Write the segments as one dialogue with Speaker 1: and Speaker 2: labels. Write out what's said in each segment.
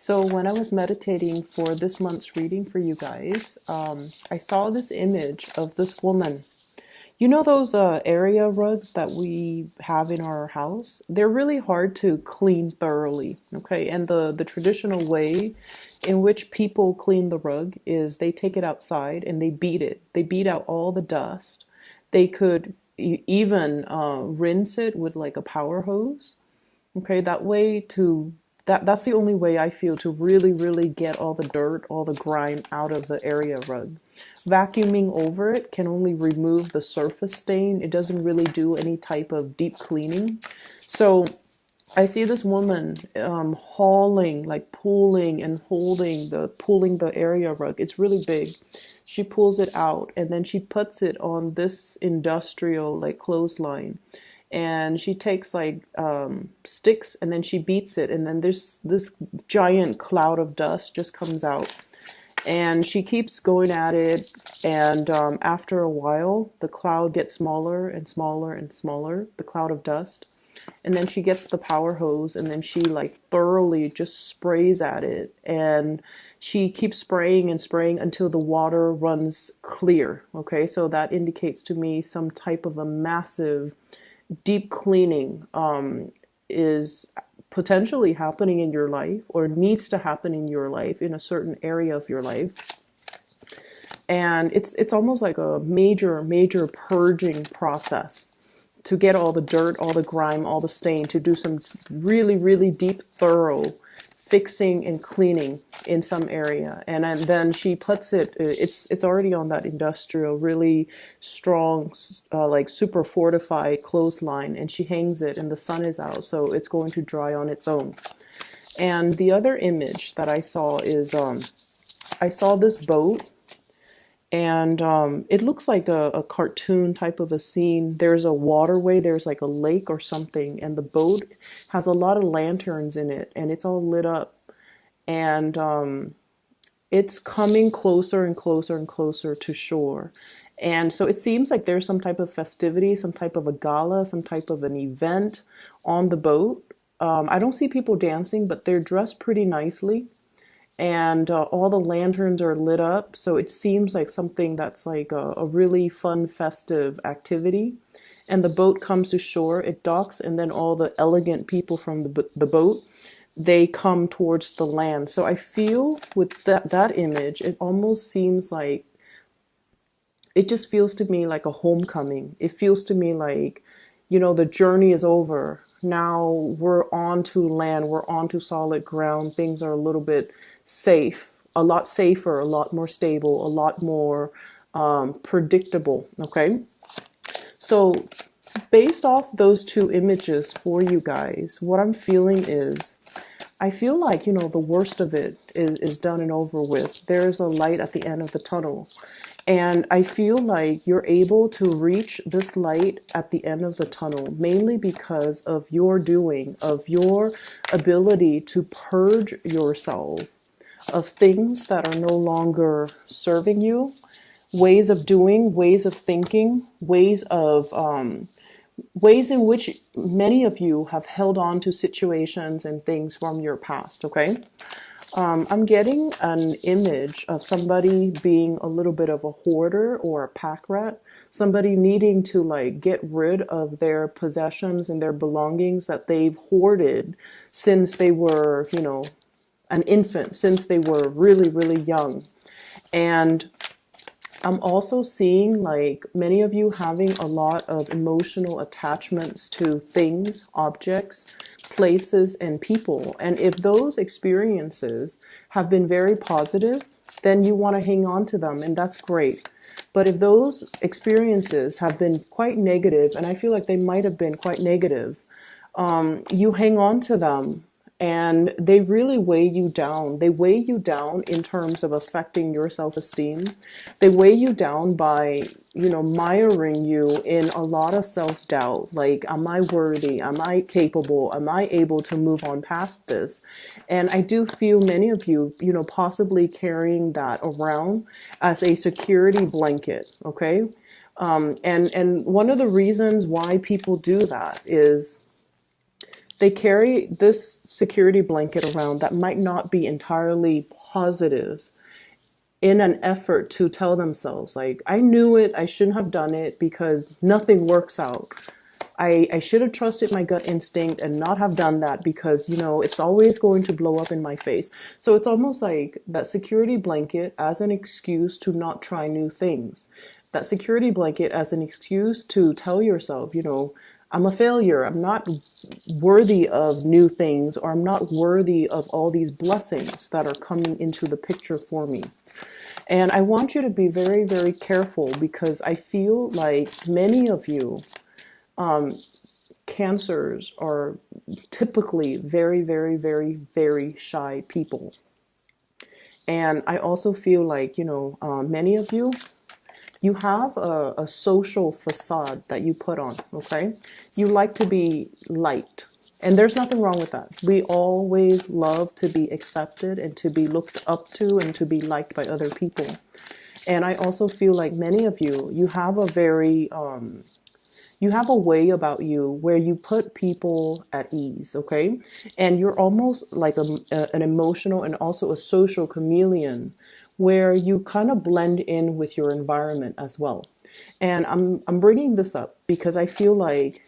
Speaker 1: So when I was meditating for this month's reading for you guys, I saw this image of this woman. You know those area rugs that we have in our house? They're really hard to clean thoroughly, okay? And the traditional way in which people clean the rug is they take it outside and they beat it. They beat out all the dust. They could even rinse it with like a power hose. Okay, that way to that's the only way I feel to really get all the dirt, all the grime out of the area rug. Vacuuming over it can only remove the surface stain. It doesn't really do any type of deep cleaning. So I see this woman hauling, like pulling and holding pulling the area rug. It's really big. She pulls it out and then she puts it on this industrial like clothesline. And she takes like sticks and then she beats it, and then there's this giant cloud of dust just comes out. And she keeps going at it, and after a while, the cloud gets smaller and smaller and smaller, the cloud of dust. And then she gets the power hose and then she like thoroughly just sprays at it. And she keeps spraying and spraying until the water runs clear. Okay, so that indicates to me some type of a massive deep cleaning is potentially happening in your life or needs to happen in your life in a certain area of your life. And it's almost like a major purging process to get all the dirt, all the grime, all the stain, to do some really deep, thorough fixing and cleaning in some area. And then she puts it's already on that industrial, really strong, like super fortified clothesline, and she hangs it and the sun is out, so it's going to dry on its own. And the other image that I saw is, I saw this boat, and it looks like a cartoon type of a scene. There's a waterway, there's like a lake or something, and the boat has a lot of lanterns in it, and it's all lit up. And it's coming closer and closer and closer to shore. And so it seems like there's some type of festivity, some type of a gala, some type of an event on the boat. I don't see people dancing, but they're dressed pretty nicely, and all the lanterns are lit up, so it seems like something that's like a really fun festive activity. And the boat comes to shore, it docks, and then all the elegant people from the boat, they come towards the land. So I feel with that image, it almost seems like, it just feels to me like a homecoming. It feels to me like, the journey is over. Now we're on to land, we're on to solid ground. Things are a little bit safe, a lot safer, a lot more stable, a lot more predictable. Okay. So based off those two images for you guys, what I'm feeling is, I feel like, the worst of it is done and over with. There's a light at the end of the tunnel. And I feel like you're able to reach this light at the end of the tunnel, mainly because of your doing, of your ability to purge yourself of things that are no longer serving you, ways of doing, ways of thinking, ways in which many of you have held on to situations and things from your past, okay? I'm getting an image of somebody being a little bit of a hoarder or a pack rat, somebody needing to like get rid of their possessions and their belongings that they've hoarded since they were, an infant, since they were really young. And I'm also seeing like many of you having a lot of emotional attachments to things, objects, places, and people. And if those experiences have been very positive, then you want to hang on to them, and that's great. But if those experiences have been quite negative, and I feel like they might have been quite negative, you hang on to them and they really weigh you down. They weigh you down in terms of affecting your self-esteem. They weigh you down by, miring you in a lot of self-doubt. Like, am I worthy? Am I capable? Am I able to move on past this? And I do feel many of you, possibly carrying that around as a security blanket, okay? And one of the reasons why people do that is They carry this security blanket around that might not be entirely positive in an effort to tell themselves, like, I knew it, I shouldn't have done it because nothing works out. I should have trusted my gut instinct and not have done that because, it's always going to blow up in my face. So it's almost like that security blanket as an excuse to not try new things. That security blanket as an excuse to tell yourself, I'm a failure. I'm not worthy of new things, or I'm not worthy of all these blessings that are coming into the picture for me. And I want you to be very, very careful because I feel like many of you, cancers, are typically very, very, very, very shy people. And I also feel like, many of you, you have a social facade that you put on, okay? You like to be liked. And there's nothing wrong with that. We always love to be accepted and to be looked up to and to be liked by other people. And I also feel like many of you, you have a way about you where you put people at ease, okay? And you're almost like an emotional and also a social chameleon where you kind of blend in with your environment as well. And I'm bringing this up because I feel like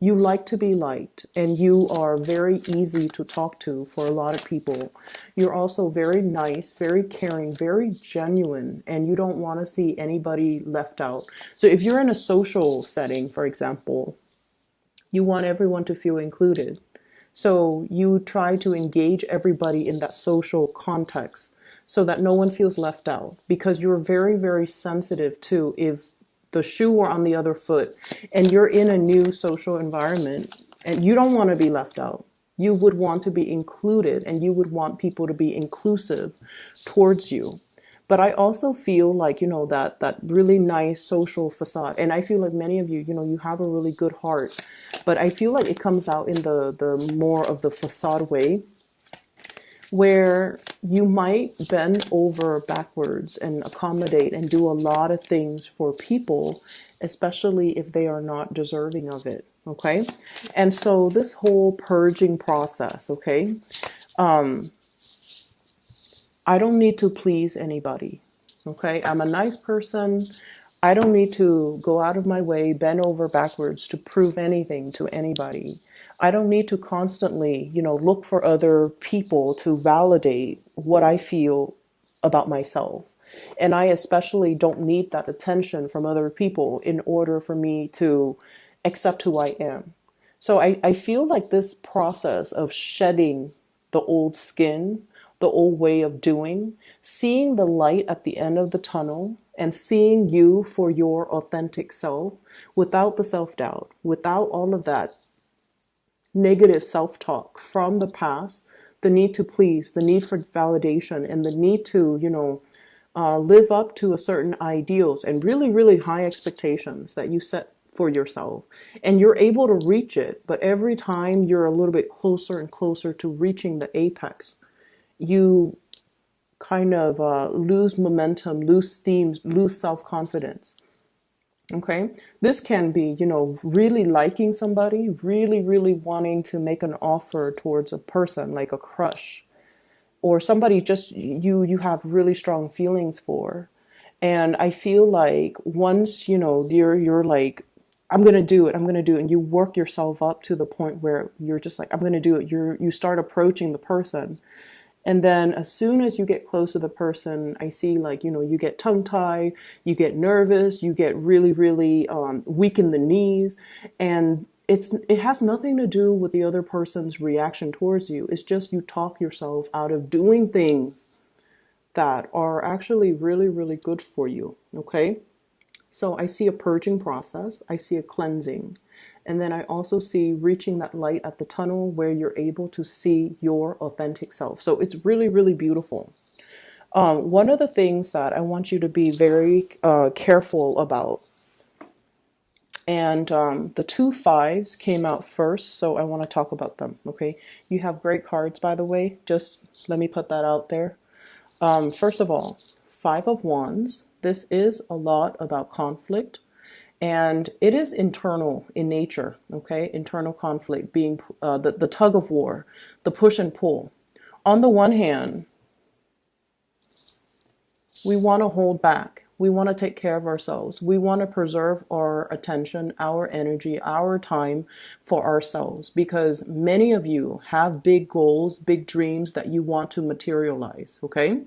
Speaker 1: you like to be liked and you are very easy to talk to for a lot of people. You're also very nice, very caring, very genuine, and you don't want to see anybody left out. So if you're in a social setting, for example, you want everyone to feel included. So you try to engage everybody in that social context so that no one feels left out, because you're very, very sensitive to if the shoe were on the other foot and you're in a new social environment and you don't want to be left out. You would want to be included and you would want people to be inclusive towards you. But I also feel like, that really nice social facade. And I feel like many of you, you have a really good heart. But I feel like it comes out in the more of the facade way, where you might bend over backwards and accommodate and do a lot of things for people, especially if they are not deserving of it. Okay. And so this whole purging process, okay, I don't need to please anybody. Okay. I'm a nice person. I don't need to go out of my way, bend over backwards to prove anything to anybody. I don't need to constantly, look for other people to validate what I feel about myself. And I especially don't need that attention from other people in order for me to accept who I am. So I feel like this process of shedding the old skin, the old way of doing, seeing the light at the end of the tunnel, and seeing you for your authentic self without the self-doubt, without all of that negative self-talk from the past, the need to please, the need for validation, and the need to, live up to a certain ideals and really, really high expectations that you set for yourself. And you're able to reach it, but every time you're a little bit closer and closer to reaching the apex, you kind of lose momentum, lose steam, lose self-confidence. Okay. This can be, really liking somebody, really, really wanting to make an offer towards a person, like a crush, or somebody just you have really strong feelings for. And I feel like once, you're like, I'm going to do it, I'm going to do it. And you work yourself up to the point where you're just like, I'm going to do it. You start approaching the person. And then as soon as you get close to the person, I see like, you get tongue-tied, you get nervous, you get really, really weak in the knees. And it has nothing to do with the other person's reaction towards you. It's just you talk yourself out of doing things that are actually really, really good for you. Okay? So I see a purging process. I see a cleansing. And then I also see reaching that light at the tunnel where you're able to see your authentic self. So it's really, really beautiful. One of the things that I want you to be very careful about, and the two fives came out first, so I want to talk about them. Okay, you have great cards, by the way. Just let me put that out there. First of all, Five of Wands. This is a lot about conflict. And it is internal in nature, okay? Internal conflict being the tug of war, the push and pull. On the one hand, we want to hold back. We want to take care of ourselves. We want to preserve our attention, our energy, our time for ourselves because many of you have big goals, big dreams that you want to materialize, okay?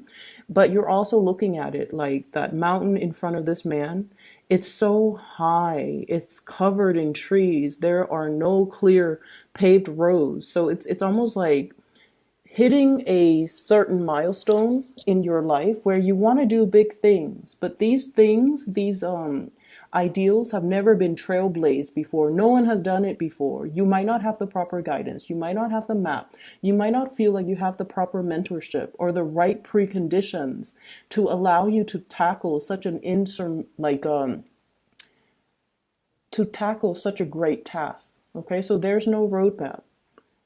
Speaker 1: But you're also looking at it like that mountain in front of this man. It's so high. It's covered in trees. There are no clear paved roads. So it's almost like hitting a certain milestone in your life where you want to do big things, but these things, these ideals have never been trailblazed before. No one has done it before. You might not have the proper guidance. You might not have the map. You might not feel like you have the proper mentorship or the right preconditions to allow you to tackle such an to tackle such a great task. Okay, so there's no roadmap.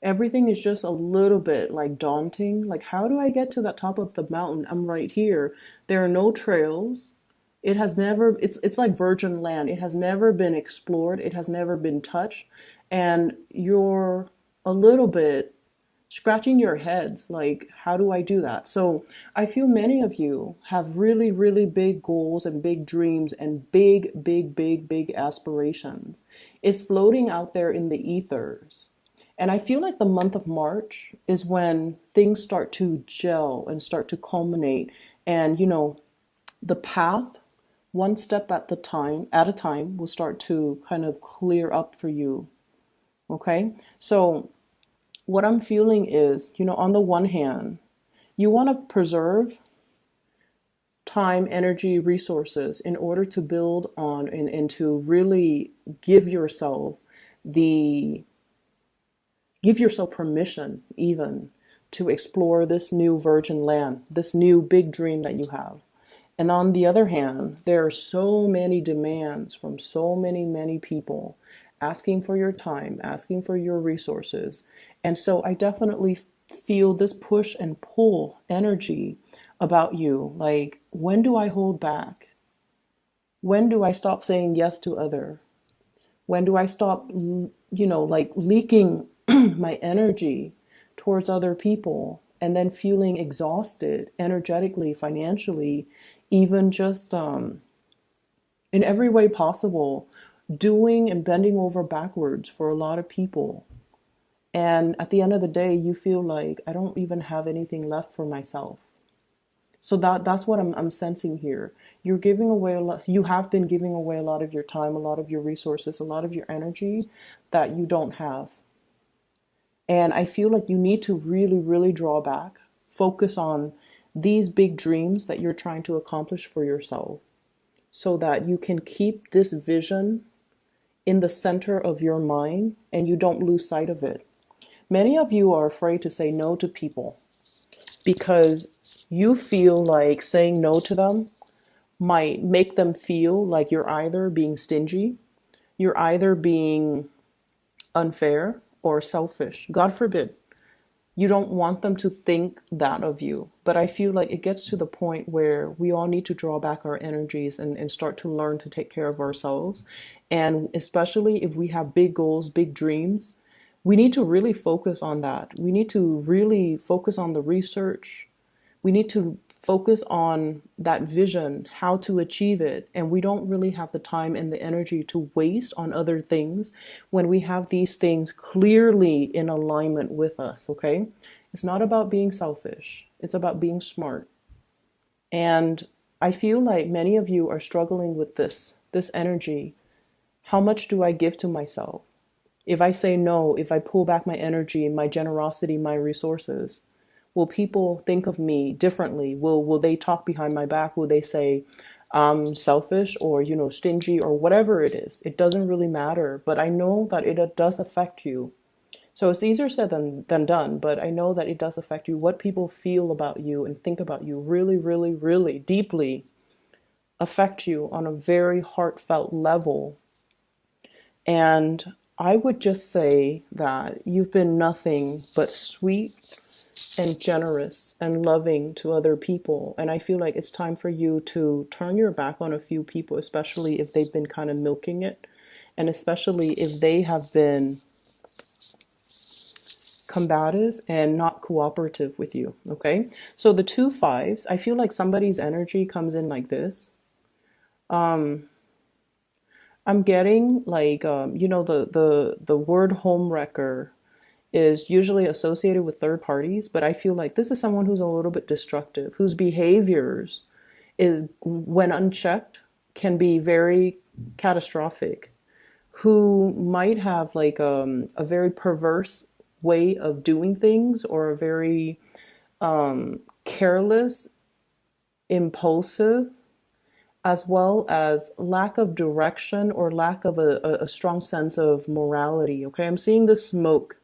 Speaker 1: Everything is just a little bit like daunting. Like, how do I get to the top of the mountain? I'm right here. There are no trails. It has never, it's like virgin land. It has never been explored. It has never been touched. And you're a little bit scratching your heads like, how do I do that? So I feel many of you have really, really big goals and big dreams and big aspirations. It's floating out there in the ethers. And I feel like the month of March is when things start to gel and start to culminate. And, the path, one step at a time, will start to kind of clear up for you. Okay? So what I'm feeling is, on the one hand, you want to preserve time, energy, resources in order to build on and to really the give yourself permission even to explore this new virgin land, this new big dream that you have. And on the other hand, there are so many demands from so many people asking for your time, asking for your resources. And so I definitely feel this push and pull energy about you. Like, when do I hold back? When do I stop saying yes to other? When do I stop, like leaking my energy towards other people and then feeling exhausted energetically, financially, even just in every way possible, doing and bending over backwards for a lot of people. And at the end of the day, you feel like I don't even have anything left for myself. So that's what I'm sensing here. You're giving away a lot. You have been giving away a lot of your time, a lot of your resources, a lot of your energy that you don't have. And I feel like you need to really draw back, focus on these big dreams that you're trying to accomplish for yourself so that you can keep this vision in the center of your mind and you don't lose sight of it. Many of you are afraid to say no to people because you feel like saying no to them might make them feel like you're either being stingy, you're either being unfair or selfish. God forbid. You don't want them to think that of you. But I feel like it gets to the point where we all need to draw back our energies and start to learn to take care of ourselves. And especially if we have big goals, big dreams, we need to really focus on that. We need to really focus on the research. We need to focus on that vision, how to achieve it. And we don't really have the time and the energy to waste on other things when we have these things clearly in alignment with us, okay? It's not about being selfish. It's about being smart. And I feel like many of you are struggling with this energy. How much do I give to myself? If I say no, if I pull back my energy, my generosity, my resources, will people think of me differently? Will they talk behind my back? Will they say I'm selfish or, stingy or whatever it is? It doesn't really matter, but I know that it does affect you. So it's easier said than done, but I know that it does affect you. What people feel about you and think about you really deeply affect you on a very heartfelt level. And I would just say that you've been nothing but sweet, and generous and loving to other people. And I feel like it's time for you to turn your back on a few people, especially if they've been kind of milking it, and especially if they have been combative and not cooperative with you. Okay. So the two fives, I feel like somebody's energy comes in like this. I'm getting like, the word homewrecker is usually associated with third parties, but I feel like this is someone who's a little bit destructive, whose behaviors is, when unchecked, can be very catastrophic, who might have like a very perverse way of doing things, or a very careless, impulsive, as well as lack of direction or lack of a strong sense of morality. Okay, I'm seeing the smoke,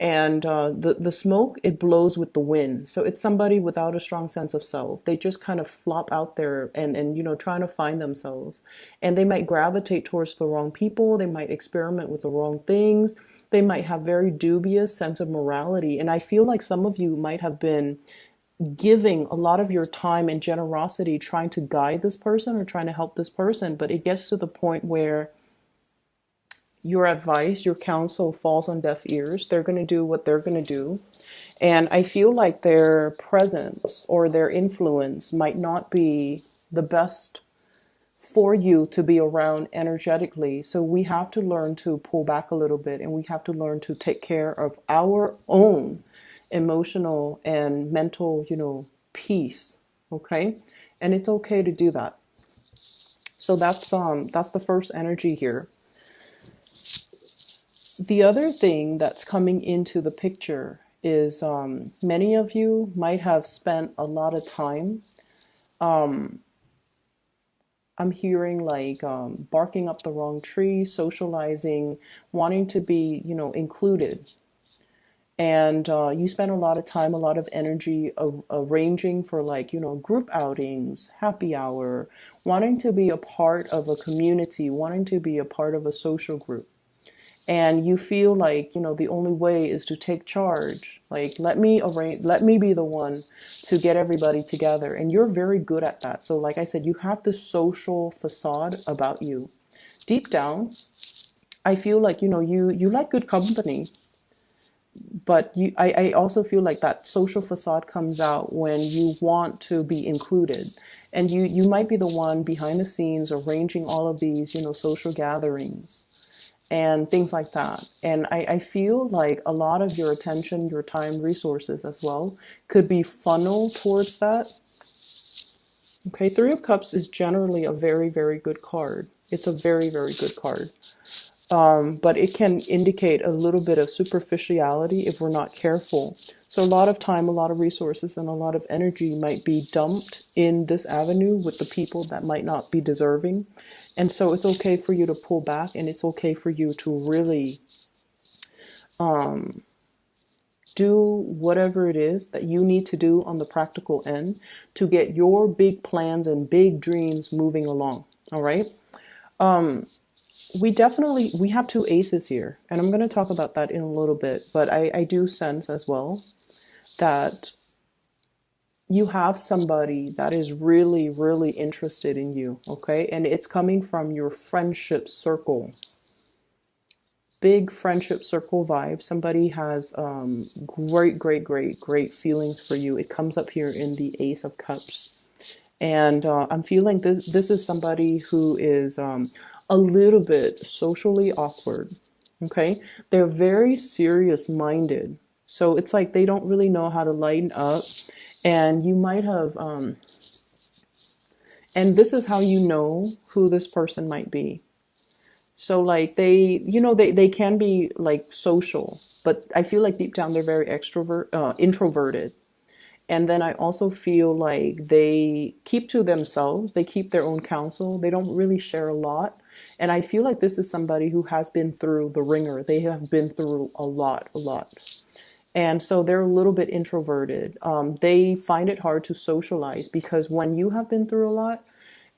Speaker 1: and the smoke, it blows with the wind. So it's somebody without a strong sense of self. They just kind of flop out there, and trying to find themselves, and they might gravitate towards the wrong people. They might experiment with the wrong things. They might have very dubious sense of morality, and I feel like some of you might have been giving a lot of your time and generosity trying to guide this person or trying to help this person, but it gets to the point where your advice, your counsel falls on deaf ears. They're going to do what they're going to do. And I feel like their presence or their influence might not be the best for you to be around energetically. So we have to learn to pull back a little bit, and we have to learn to take care of our own emotional and mental, peace. Okay? And it's okay to do that. So that's the first energy here. The other thing that's coming into the picture is, many of you might have spent a lot of time. I'm hearing like, barking up the wrong tree, socializing, wanting to be, included. And you spend a lot of time, a lot of energy arranging for, like, group outings, happy hour, wanting to be a part of a community, wanting to be a part of a social group. And you feel like, the only way is to take charge. Like, let me be the one to get everybody together. And you're very good at that. So like I said, you have this social facade about you. Deep down, I feel like, you like good company, but I also feel like that social facade comes out when you want to be included. And you might be the one behind the scenes arranging all of these, social gatherings and things like that. And I feel like a lot of your attention, your time, resources as well could be funneled towards that. Okay, Three of Cups is generally a very, very good card. It's a very, very good card. But it can indicate a little bit of superficiality if we're not careful. So a lot of time, a lot of resources, and a lot of energy might be dumped in this avenue with the people that might not be deserving. And so it's okay for you to pull back, and it's okay for you to really do whatever it is that you need to do on the practical end to get your big plans and big dreams moving along. All right. We have two aces here, and I'm going to talk about that in a little bit, but I do sense as well that you have somebody that is really, really interested in you, okay? And it's coming from your friendship circle. Big friendship circle vibe. Somebody has great, great, great, great feelings for you. It comes up here in the Ace of Cups. And I'm feeling this is somebody who is a little bit socially awkward. Okay, they're very serious minded, so it's like they don't really know how to lighten up. And you might have, and this is how you know who this person might be. So like they can be like social, but I feel like deep down they're very introverted. And then I also feel like they keep to themselves. They keep their own counsel. They don't really share a lot. And I feel like this is somebody who has been through the ringer. They have been through a lot, a lot. And so they're a little bit introverted. They find it hard to socialize because when you have been through a lot,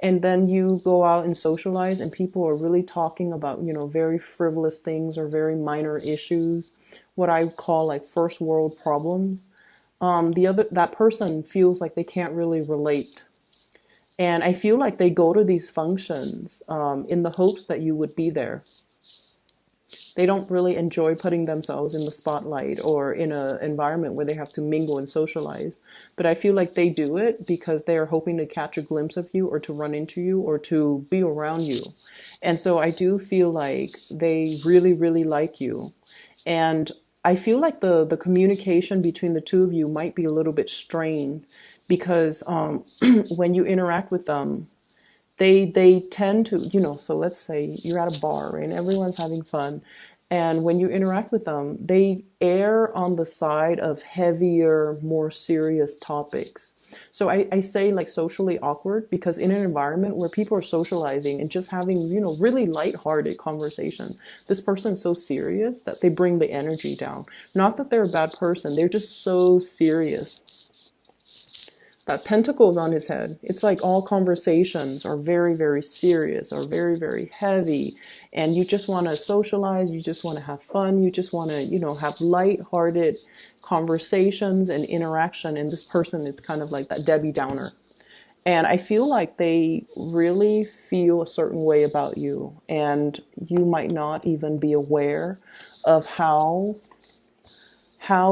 Speaker 1: And then you go out and socialize and people are really talking about, very frivolous things or very minor issues, what I call like first world problems. That person feels like they can't really relate. And I feel like they go to these functions in the hopes that you would be there. They don't really enjoy putting themselves in the spotlight or in an environment where they have to mingle and socialize. But I feel like they do it because they are hoping to catch a glimpse of you or to run into you or to be around you. And so I do feel like they really, really like you. And I feel like the communication between the two of you might be a little bit strained because when you interact with them, they tend to, so let's say you're at a bar and everyone's having fun. And when you interact with them, they err on the side of heavier, more serious topics. So I say like socially awkward because in an environment where people are socializing and just having, really lighthearted conversation, this person's so serious that they bring the energy down. Not that they're a bad person, they're just so serious. That pentacles on his head. It's like all conversations are very, very serious or very, very heavy. And you just want to socialize. You just want to have fun. You just want to, have light-hearted conversations and interaction. And this person is kind of like that Debbie Downer. And I feel like they really feel a certain way about you. And you might not even be aware of how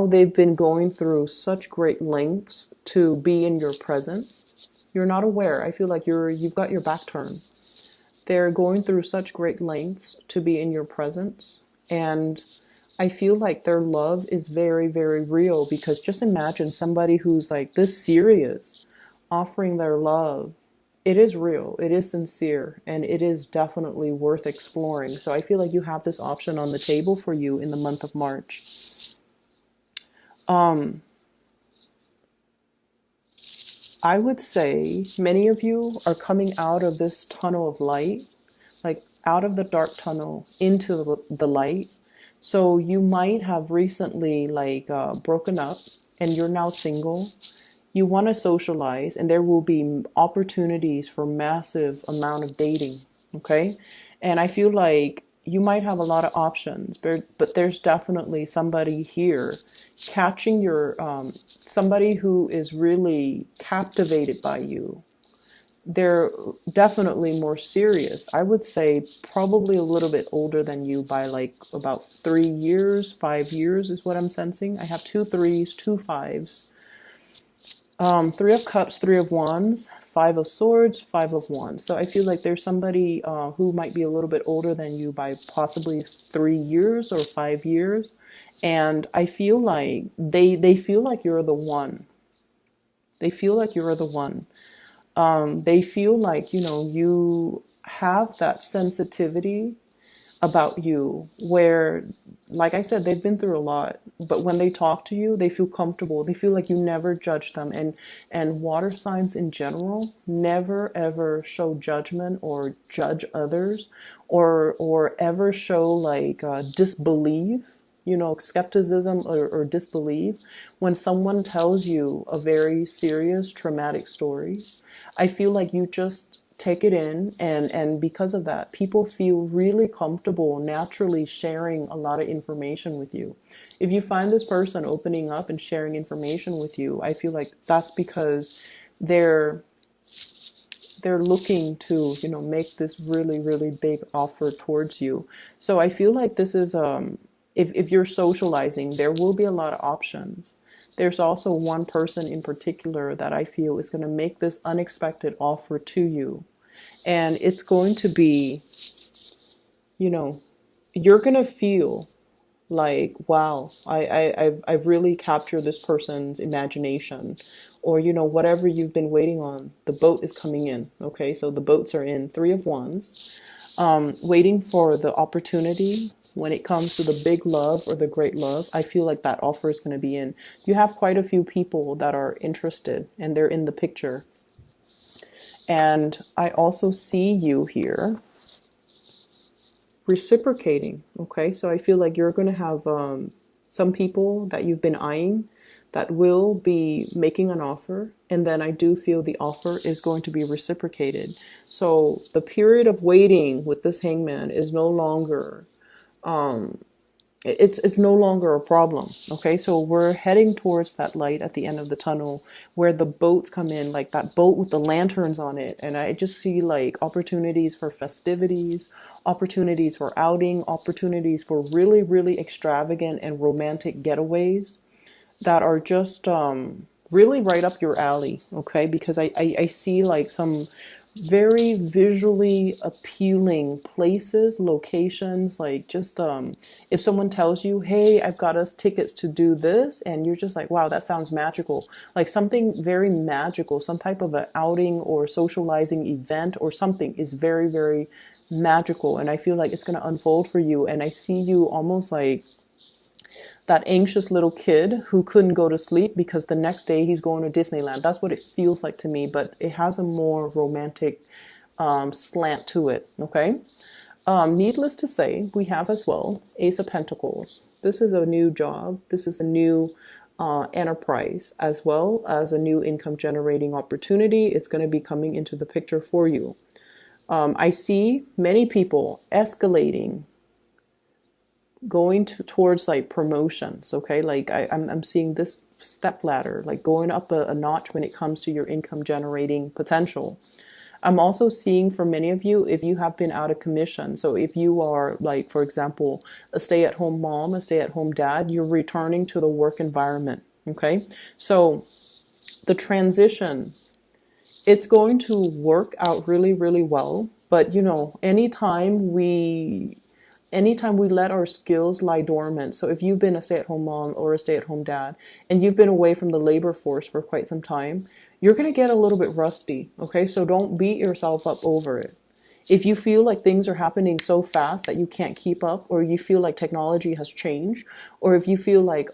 Speaker 1: they've been going through such great lengths to be in your presence. You're not aware. I feel like you've got your back turned. They're going through such great lengths to be in your presence. And I feel like their love is very, very real because just imagine somebody who's like this serious offering their love. It is real, it is sincere, and it is definitely worth exploring. So I feel like you have this option on the table for you in the month of March. I would say many of you are coming out of this tunnel of light, like out of the dark tunnel into the light. So you might have recently broken up and you're now single. You want to socialize and there will be opportunities for massive amount of dating. Okay. And I feel like you might have a lot of options, but there's definitely somebody here catching somebody who is really captivated by you. They're definitely more serious. I would say probably a little bit older than you by like about 3 years, 5 years is what I'm sensing. I have 2 3s, 2 5s. Three of Cups, Three of Wands, Five of Swords, Five of Wands. So I feel like there's somebody who might be a little bit older than you by possibly 3 years or 5 years. And I feel like they feel like you're the one. They feel like you're the one. They feel like, you have that sensitivity about you where, like I said, they've been through a lot, but when they talk to you, they feel comfortable. They feel like you never judge them. And water signs in general never ever show judgment or judge others or ever show disbelief, skepticism or disbelief when someone tells you a very serious traumatic story. I feel like you just take it in, and because of that, people feel really comfortable naturally sharing a lot of information with you. If you find this person opening up and sharing information with you, I feel like that's because they're looking to, make this really, really big offer towards you. So I feel like this is if you're socializing, there will be a lot of options. There's also one person in particular that I feel is going to make this unexpected offer to you. And it's going to be, you're going to feel like, wow, I've really captured this person's imagination. Or, whatever you've been waiting on, the boat is coming in. Okay, so the boats are in. Three of Wands. Waiting for the opportunity. When it comes to the big love or the great love, I feel like that offer is going to be in. You have quite a few people that are interested and they're in the picture. And I also see you here reciprocating. Okay, so I feel like you're going to have some people that you've been eyeing that will be making an offer, and then I do feel the offer is going to be reciprocated. So the period of waiting with this hangman is no longer it's no longer a problem. Okay, so we're heading towards that light at the end of the tunnel where the boats come in, like that boat with the lanterns on it, and I just see like opportunities for festivities, opportunities for outing, opportunities for really really extravagant and romantic getaways that are just really right up your alley. Okay, because I see like some very visually appealing places, locations, like just if someone tells you, hey, I've got us tickets to do this, and you're just like, wow, that sounds magical, like something very magical, some type of an outing or socializing event or something is very very magical, and I feel like it's going to unfold for you, and I see you almost like that anxious little kid who couldn't go to sleep because the next day he's going to Disneyland. That's what it feels like to me, but it has a more romantic slant to it. Okay. Needless to say, we have as well Ace of Pentacles. This is a new job. This is a new enterprise, as well as a new income generating opportunity. It's going to be coming into the picture for you. I see many people escalating, going towards like promotions. Okay, like I'm seeing this step ladder, like going up a notch when it comes to your income generating potential. I'm also seeing for many of you, if you have been out of commission, so if you are like, for example, a stay-at-home mom, a stay-at-home dad, you're returning to the work environment. Okay, so the transition, it's going to work out really really well, but you know, anytime we let our skills lie dormant. So if you've been a stay-at-home mom or a stay-at-home dad and you've been away from the labor force for quite some time, you're going to get a little bit rusty. Okay, so don't beat yourself up over it. If you feel like things are happening so fast that you can't keep up, or you feel like technology has changed, or if you feel like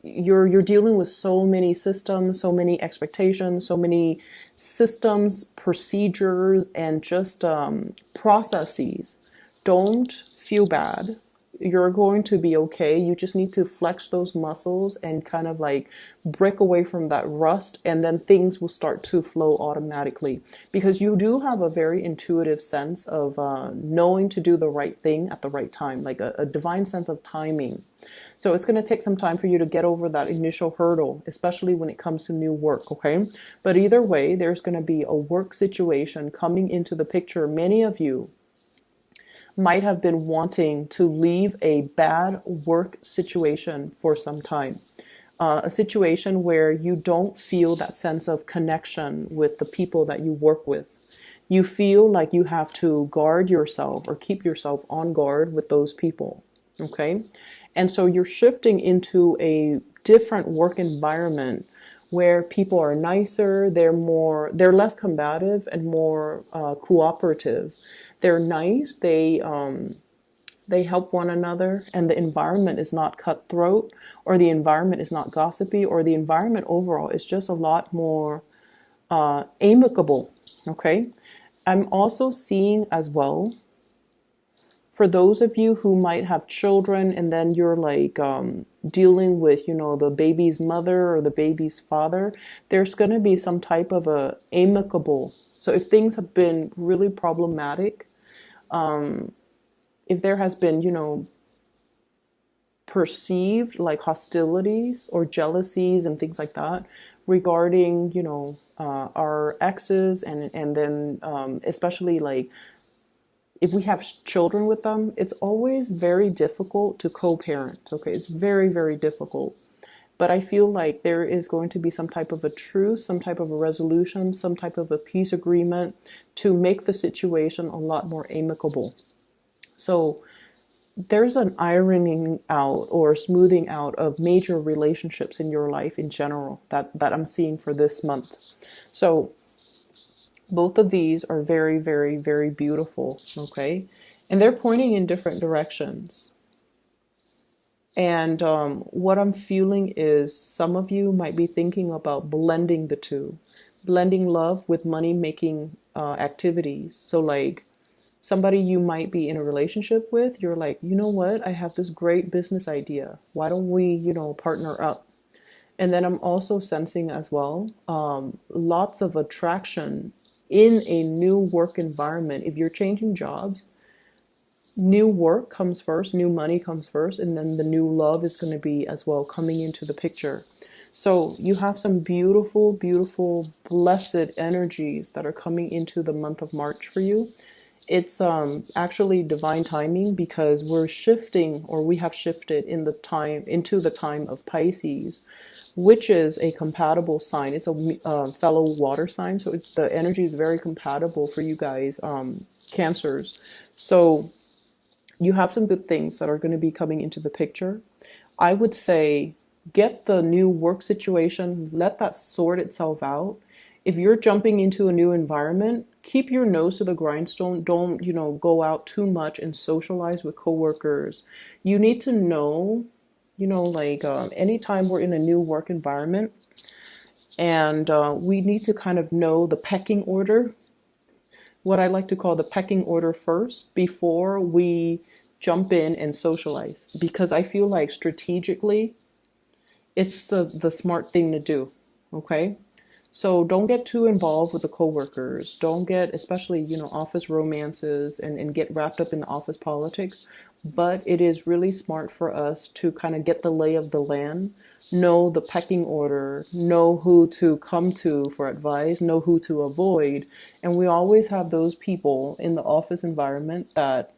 Speaker 1: you're dealing with so many systems, so many expectations, so many systems, procedures, and just processes, don't feel bad. You're going to be okay. You just need to flex those muscles and kind of like break away from that rust, and then things will start to flow automatically, because you do have a very intuitive sense of knowing to do the right thing at the right time, like a divine sense of timing. So it's going to take some time for you to get over that initial hurdle, especially when it comes to new work, okay? But either way, there's going to be a work situation coming into the picture. Many of you might have been wanting to leave a bad work situation for some time. A situation where you don't feel that sense of connection with the people that you work with. You feel like you have to guard yourself or keep yourself on guard with those people, okay? And so you're shifting into a different work environment where people are nicer, they're less combative and more cooperative. They're nice, they help one another, and the environment is not cutthroat, or the environment is not gossipy, or the environment overall is just a lot more amicable. Okay, I'm also seeing as well, for those of you who might have children and then you're like dealing with, you know, the baby's mother or the baby's father, there's going to be some type of a amicable. So if things have been really problematic, if there has been, you know, perceived like hostilities or jealousies and things like that regarding, you know, our exes, and then especially like if we have children with them, it's always very difficult to co-parent. Okay, it's very, very difficult. But I feel like there is going to be some type of a truce, some type of a resolution, some type of a peace agreement to make the situation a lot more amicable. So there's an ironing out or smoothing out of major relationships in your life in general that I'm seeing for this month. So both of these are very, very, very beautiful, okay? And they're pointing in different directions. And what I'm feeling is some of you might be thinking about blending the two, blending love with money-making activities. So like somebody you might be in a relationship with, you're like, you know what? I have this great business idea. Why don't we, you know, partner up? And then I'm also sensing as well, lots of attraction in a new work environment. If you're changing jobs, new work comes first, new money comes first, and then the new love is going to be as well coming into the picture. So you have some beautiful, beautiful, blessed energies that are coming into the month of March for you. It's actually divine timing because we're shifting, or we have shifted in the time into the time of Pisces, which is a compatible sign. It's a fellow water sign, so the energy is very compatible for you guys, Cancers. So you have some good things that are going to be coming into the picture. I would say get the new work situation, let that sort itself out. If you're jumping into a new environment, keep your nose to the grindstone. Don't, go out too much and socialize with coworkers. You need to know, like anytime we're in a new work environment, and we need to kind of know the pecking order, what I like to call the pecking order first before we jump in and socialize. Because I feel like strategically, it's the smart thing to do. Okay? So don't get too involved with the coworkers. Don't get, especially, office romances and get wrapped up in the office politics. But it is really smart for us to kind of get the lay of the land, know the pecking order, know who to come to for advice, know who to avoid. And we always have those people in the office environment that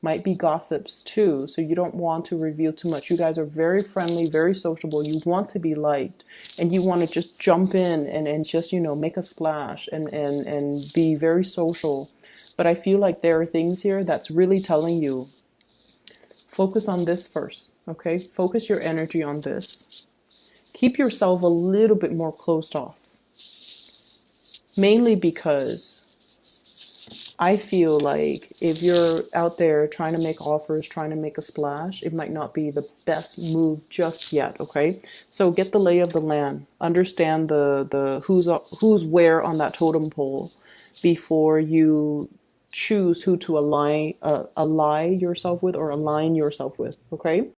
Speaker 1: might be gossips too. So you don't want to reveal too much. You guys are very friendly, very sociable. You want to be liked and you want to just jump in and just, make a splash and be very social. But I feel like there are things here that's really telling you, focus on this first, okay? Focus your energy on this. Keep yourself a little bit more closed off. Mainly because I feel like if you're out there trying to make offers, trying to make a splash, it might not be the best move just yet, okay? So get the lay of the land. Understand the who's where on that totem pole before you choose who to ally yourself with or align yourself with, okay?